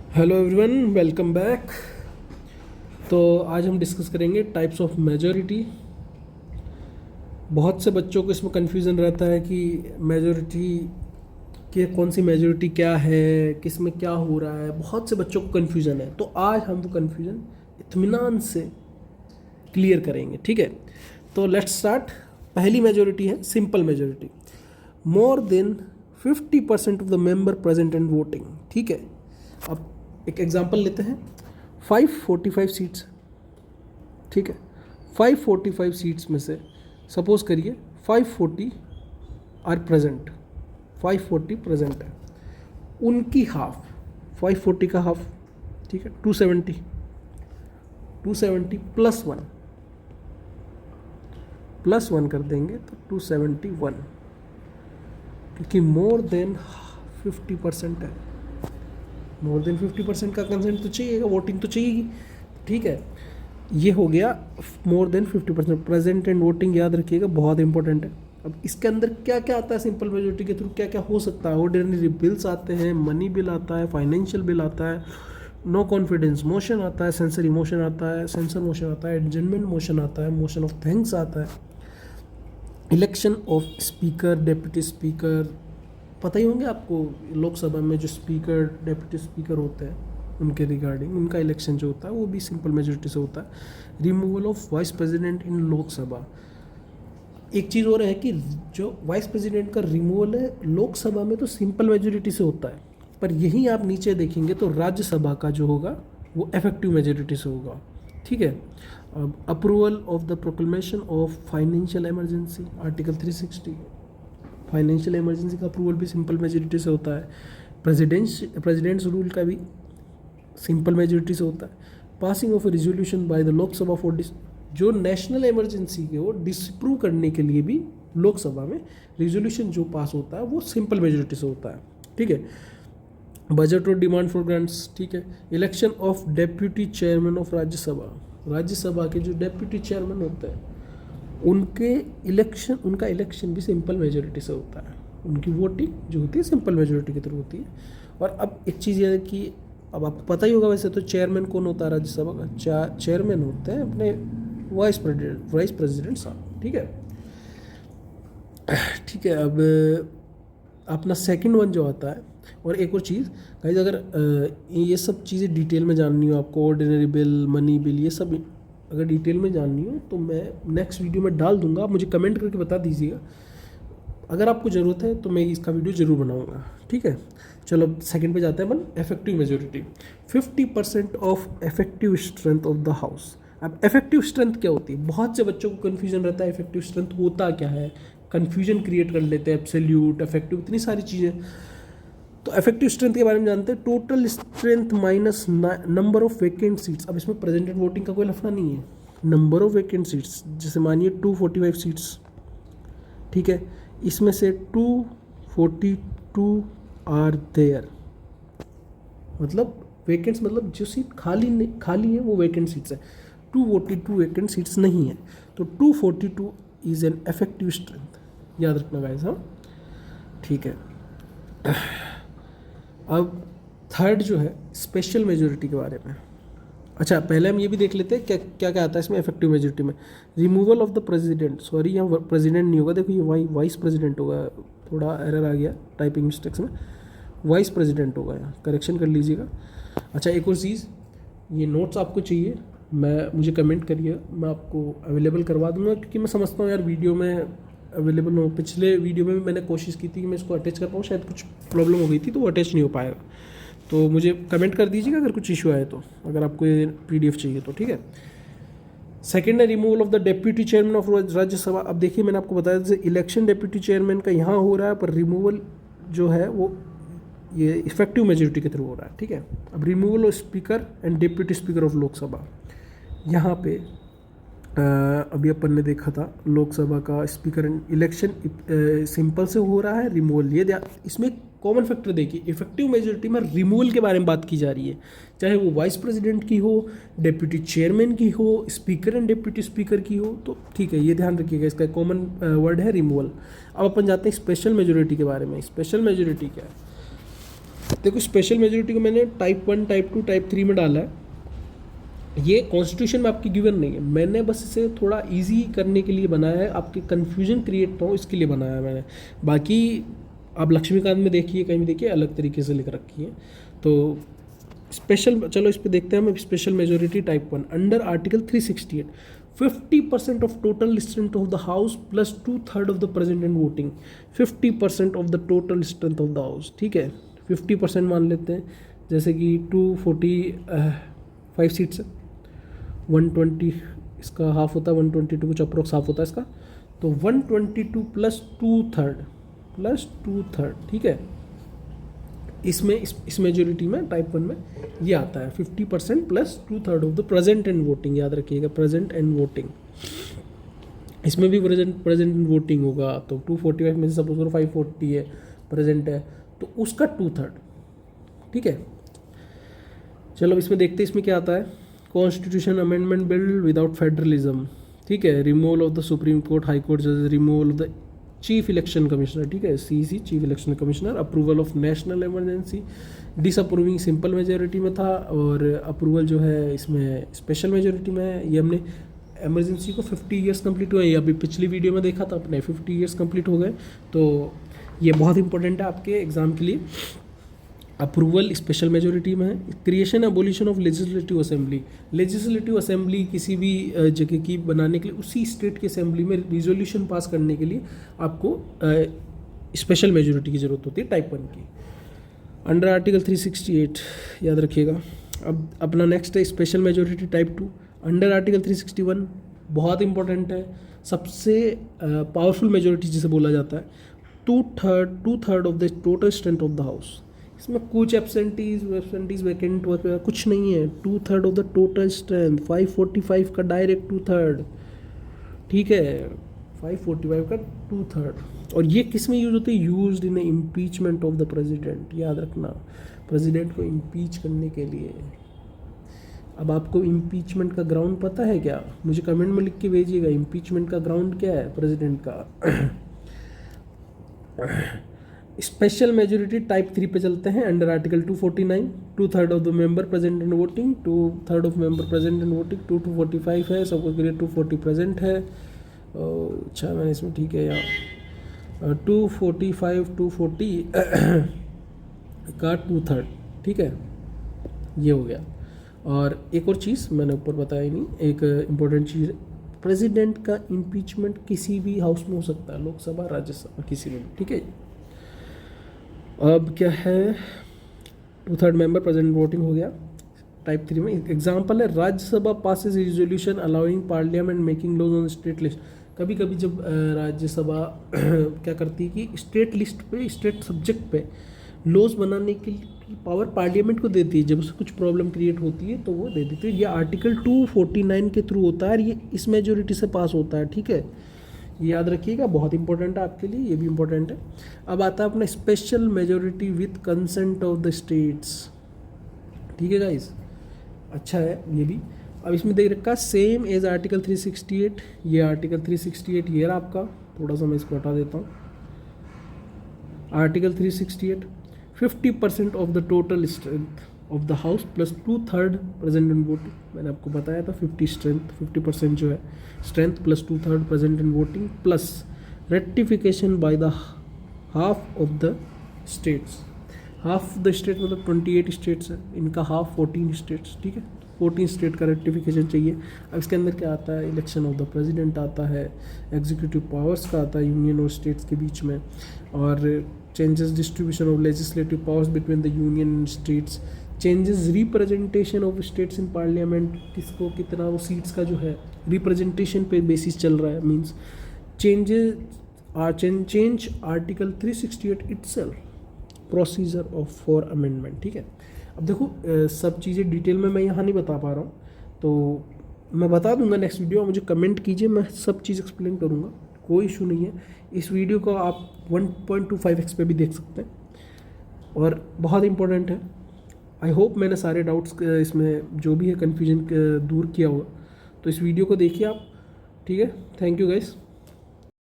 Hello everyone, welcome back. तो आज हम डिस्कस करेंगे टाइप्स ऑफ मेजॉरिटी। बहुत से बच्चों को इसमें कन्फ्यूज़न रहता है कि मेजॉरिटी के कौन सी मेजॉरिटी क्या है, किस में क्या हो रहा है। बहुत से बच्चों को कन्फ्यूज़न है, तो आज हम वो कन्फ्यूज़न इत्मीनान से क्लियर करेंगे। ठीक है, तो लेट्स स्टार्ट। पहली मेजॉरिटी है simple majority, more than 50% of the member present and voting. ठीक है, अब एक एग्जांपल लेते हैं। 545 सीट्स, ठीक है, 545 सीट्स में से सपोज करिए 540 आर प्रेजेंट, 540 प्रेजेंट है, उनकी हाफ 540 का हाफ, ठीक है, 270, 270 प्लस वन कर देंगे तो 271, क्योंकि मोर देन 50% है। मोर देन 50% का कंसेंट तो चाहिएगा, वोटिंग तो चाहिएगी। ठीक है, ये हो गया more than 50%। Present and voting याद रखिएगा, बहुत इंपॉर्टेंट है। अब इसके अंदर क्या क्या आता है सिंपल मेजॉरिटी के थ्रू, क्या क्या हो सकता है। ऑर्डिनरी बिल्स आते हैं, मनी बिल आता है, फाइनेंशियल बिल आता है, नो कॉन्फिडेंस मोशन आता है, सेंसरी मोशन आता है, सेंसर मोशन आता है, एडजमेंट मोशन आता है, मोशन ऑफ थैंक्स आता है, election of speaker, deputy speaker. पता ही होंगे आपको, लोकसभा में जो स्पीकर डेप्यूटी स्पीकर होते हैं उनके रिगार्डिंग उनका इलेक्शन जो होता है वो भी सिंपल मेजॉरिटी से होता है। Removal of vice president in Lok Sabha. एक चीज़ और है कि जो वाइस प्रेसिडेंट का रिमूवल है लोकसभा में तो सिंपल मेजॉरिटी से होता है, पर यहीं आप नीचे देखेंगे तो राज्यसभा का जो होगा वो इफेक्टिव मेजॉरिटी से होगा। ठीक है, अब approval of the proclamation of financial emergency, article 360, financial emergency का अप्रूवल भी सिंपल मेजॉरिटी से होता है। प्रेसिडेंट्स रूल का भी सिंपल मेजॉरिटी से होता है। Passing of A resolution by the Lok Sabha for जो नेशनल इमरजेंसी को डिसअप्रूव करने के लिए भी लोकसभा में रिजोल्यूशन जो पास होता है वो सिंपल मेजॉरिटी से होता है। ठीक है, बजट और डिमांड फॉर ग्रांट्स। ठीक है, election of deputy chairman of Rajya Sabha, Rajya Sabha के जो डेप्यूटी चेयरमैन होते हैं उनका इलेक्शन भी सिंपल मेजॉरिटी से होता है। उनकी वोटिंग जो होती है सिंपल मेजॉरिटी की तरफ होती है। और अब एक चीज़ यह है कि अब आपको पता ही होगा वैसे तो चेयरमैन कौन होता है राज्यसभा का। चेयरमैन होते हैं अपने वाइस प्रेसिडेंट साहब। ठीक है, ठीक है। अब अपना सेकंड वन जो आता है, और एक और चीज़ गाइस, अगर ये सब चीज़ें डिटेल में जाननी हो आपको, ऑर्डिनरी बिल, मनी बिल, ये सब अगर डिटेल में जाननी हो तो मैं नेक्स्ट वीडियो में डाल दूंगा, आप मुझे कमेंट करके बता दीजिएगा। अगर आपको ज़रूरत है तो मैं इसका वीडियो ज़रूर बनाऊंगा। ठीक है, चलो सेकंड पे जाते हैं अपन। Effective majority, 50% of effective strength of the house. अब इफेक्टिव स्ट्रेंथ क्या होती है, बहुत से बच्चों को कन्फ्यूजन रहता है इफेक्टिव स्ट्रेंथ होता क्या है, कन्फ्यूजन क्रिएट कर लेते हैं, एब्सोल्यूट, इफेक्टिव, इतनी सारी चीज़ें। तो इफेक्टिव स्ट्रेंथ के बारे में जानते हैं। Total strength minus number of vacant seats. अब इसमें प्रेजेंट एंड वोटिंग का कोई लफड़ा नहीं है। नंबर ऑफ वेकेंट सीट्स, जैसे मानिए 245 सीट्स, ठीक है, इसमें से 242 आर देयर, मतलब वेकेंट्स, मतलब जो सीट खाली है वो वेकेंट सीट्स है। 242 वेकेंट सीट्स नहीं है, तो 242 इज एन इफेक्टिव स्ट्रेंथ, याद रखना गाइस। हाँ, ठीक है। अब थर्ड जो है स्पेशल मेजॉरिटी के बारे में। अच्छा, पहले हम ये भी देख लेते हैं क्या क्या क्या आता है इसमें इफेक्टिव मेजॉरिटी में। Removal of the president, sorry यहाँ प्रेसिडेंट नहीं होगा, देखो ये वाइस प्रेसिडेंट होगा, थोड़ा एरर आ गया टाइपिंग मिस्टेक्स में, वाइस प्रेसिडेंट होगा, यहाँ करेक्शन कर लीजिएगा। अच्छा, एक और चीज़, ये नोट्स आपको चाहिए, मुझे कमेंट करिए, मैं आपको अवेलेबल करवा दूंगा, क्योंकि मैं समझता हूँ यार वीडियो में अवेलेबल हो। पिछले वीडियो में भी मैंने कोशिश की थी कि मैं इसको अटैच कर पाऊँ, शायद कुछ प्रॉब्लम हो गई थी तो वो अटैच नहीं हो पाएगा। तो मुझे कमेंट कर दीजिएगा अगर कुछ इशू आए तो, अगर आपको ये PDF चाहिए तो। ठीक है, सेकेंड है removal of the deputy chairman of Rajya Sabha. अब देखिए मैंने आपको बताया जैसे इलेक्शन डेप्यूटी चेयरमैन का यहाँ हो रहा है, पर रिमूवल जो है वो ये इफेक्टिव मेजॉरिटी के थ्रू हो रहा है। ठीक है, अब removal of speaker and deputy speaker of Lok Sabha, यहाँ पे अभी अपन ने देखा था लोकसभा का स्पीकर इलेक्शन सिंपल से हो रहा है, रिमूवल ये इसमें कॉमन फैक्टर देखिए, इफेक्टिव मेजॉरिटी में रिमूवल के बारे में बात की जा रही है, चाहे वो वाइस प्रेसिडेंट की हो, डेप्यूटी चेयरमैन की हो, स्पीकर एंड डेप्यूटी स्पीकर की हो, तो ठीक है, ये ध्यान रखिएगा, इसका कॉमन वर्ड है रिमूवल। अब अपन जाते हैं स्पेशल मेजॉरिटी के बारे में। स्पेशल मेजॉरिटी क्या है, देखो स्पेशल मेजोरिटी को मैंने टाइप 1, टाइप 2, टाइप 3 में डाला है। ये कॉन्स्टिट्यूशन में आपकी गिवन नहीं है, मैंने बस इसे थोड़ा इजी करने के लिए बनाया है, आपके कन्फ्यूजन क्रिएट ना हो इसके लिए बनाया है मैंने। बाकी आप लक्ष्मीकांत में देखिए, कहीं भी देखिए, अलग तरीके से लिख रखी है। तो स्पेशल, चलो इस पे देखते हैं हम। Special majority type 1 under article 368 50% of total strength of the house plus 2/3 of the present and voting. 50% of the total strength of the house, ठीक है। 50% मान लेते हैं, जैसे कि 245 सीट्स है, 120 इसका हाफ होता है, 122 कुछ अप्रोक्स हाफ होता है इसका, तो 122 प्लस 2/3, ठीक है। इसमें इस मेजोरिटी में टाइप 1 में ये आता है 50% plus 2/3 of the present and voting. याद रखिएगा, प्रेजेंट एंड वोटिंग, इसमें भी प्रेजेंट एंड वोटिंग होगा। तो 245 में से सपोज करो 540 है, प्रेजेंट है, तो उसका 2/3, ठीक है। चलो इसमें देखते हैं इसमें क्या आता है। Constitution amendment bill without federalism, ठीक है। Removal of the supreme court, high court जजेस, removal of the chief election commissioner, ठीक है, CC chief election commissioner. Approval of national emergency, disapproving simple majority में था, और अप्रूवल जो है इसमें स्पेशल मेजोरिटी में है। ये हमने इमरजेंसी को 50 ईयर्स कंप्लीट हुए, अभी पिछली वीडियो में देखा था अपने 50 ईयर्स कंप्लीट हो गए, तो ये बहुत इंपॉर्टेंट है आपके एग्जाम के लिए। अप्रूवल स्पेशल मेजोरिटी में है। Creation abolition of legislative assembly, legislative assembly किसी भी जगह की बनाने के लिए, उसी स्टेट की असेंबली में रिजोल्यूशन पास करने के लिए आपको स्पेशल मेजोरिटी की ज़रूरत होती है टाइप 1 की, अंडर आर्टिकल 368, याद रखिएगा। अब अपना नेक्स्ट है special majority type 2 under article 361, बहुत इंपॉर्टेंट है, सबसे पावरफुल मेजोरिटी जिसे बोला जाता है। 2/3 of the total strength of the house, इसमें कुछ एब्सेंटीज वैकेंट वगैरह कुछ नहीं है। 2/3 ऑफ द टोटल स्ट्रेंथ, 545 का डायरेक्ट 2/3, ठीक है, 545 का 2/3। और ये किस में यूज होती है? Used in impeachment of the president, याद रखना, प्रेसिडेंट को इम्पीच करने के लिए। अब आपको इम्पीचमेंट का ग्राउंड पता है क्या? मुझे कमेंट में लिख के भेजिएगा, इम्पीचमेंट का ग्राउंड क्या है प्रेसिडेंट का। स्पेशल मेजोरिटी टाइप 3 पे चलते हैं, under article 249, 2/3 of the member present in voting, 2/3 of member present in voting, 2/45 है, सबको के लिए 240 प्रेजेंट है। अच्छा मैंने इसमें ठीक है यहाँ 245 240 का 2/3, ठीक है, ये हो गया। और एक और चीज़ मैंने ऊपर बताया ही नहीं, एक इम्पोर्टेंट चीज़, प्रेसिडेंट का इम्पीचमेंट किसी भी हाउस में हो सकता है, लोकसभा राज्यसभा किसी में भी, ठीक है। अब क्या है, 2/3 मेंबर प्रेजेंट वोटिंग हो गया टाइप 3 में। एग्जाम्पल है, Rajya Sabha passes resolution allowing parliament making laws on state list. कभी कभी जब राज्यसभा क्या करती है कि स्टेट लिस्ट पे, स्टेट सब्जेक्ट पे लॉज बनाने की पावर पार्लियामेंट को देती है, जब उससे कुछ प्रॉब्लम क्रिएट होती है तो वो दे देती है। ये आर्टिकल 249 के थ्रू होता है और ये इस मेजोरिटी से पास होता है, ठीक है, ये याद रखिएगा, बहुत इंपॉर्टेंट है आपके लिए, ये भी इंपॉर्टेंट है। अब आता है अपना special majority with consent of the states, ठीक है गाइस, अच्छा है ये भी। अब इसमें देख रखा सेम एज आर्टिकल 368, ये आर्टिकल 368 ये रहा आपका, थोड़ा सा मैं इसको हटा देता हूँ। Article 368, 50% of the total strength of the house plus 2/3 present in voting, मैंने आपको बताया था 50% जो है strength plus 2/3 present in voting, plus rectification by the half of the states. Half of the state मतलब 28 स्टेट्स है, इनका हाफ 14 स्टेट्स, ठीक है, 14 स्टेट का रेक्टिफिकेशन चाहिए। अब इसके अंदर क्या आता है, इलेक्शन ऑफ द प्रेसिडेंट आता है, एग्जीक्यूटिव पावर्स का आता है यूनियन और स्टेट्स के बीच में, और changes distribution of legislative powers between the union and states, changes representation of states in parliament, किसको कितना वो सीट्स का जो है रिप्रेजेंटेशन पे बेसिस चल रहा है, means change article 368 itself, procedure of for amendment, ठीक है। अब देखो सब चीज़ें डिटेल में मैं यहाँ नहीं बता पा रहा हूँ, तो मैं बता दूंगा नेक्स्ट वीडियो, मुझे कमेंट कीजिए, मैं सब चीज़ एक्सप्लेन करूँगा, कोई इशू नहीं है। इस वीडियो को आप 1.25x पे भी देख सकते हैं, और बहुत इंपॉर्टेंट है। आई होप मैंने सारे डाउट्स इसमें जो भी है कन्फ्यूजन दूर किया होगा, तो इस वीडियो को देखिए आप, ठीक है। Thank you guys.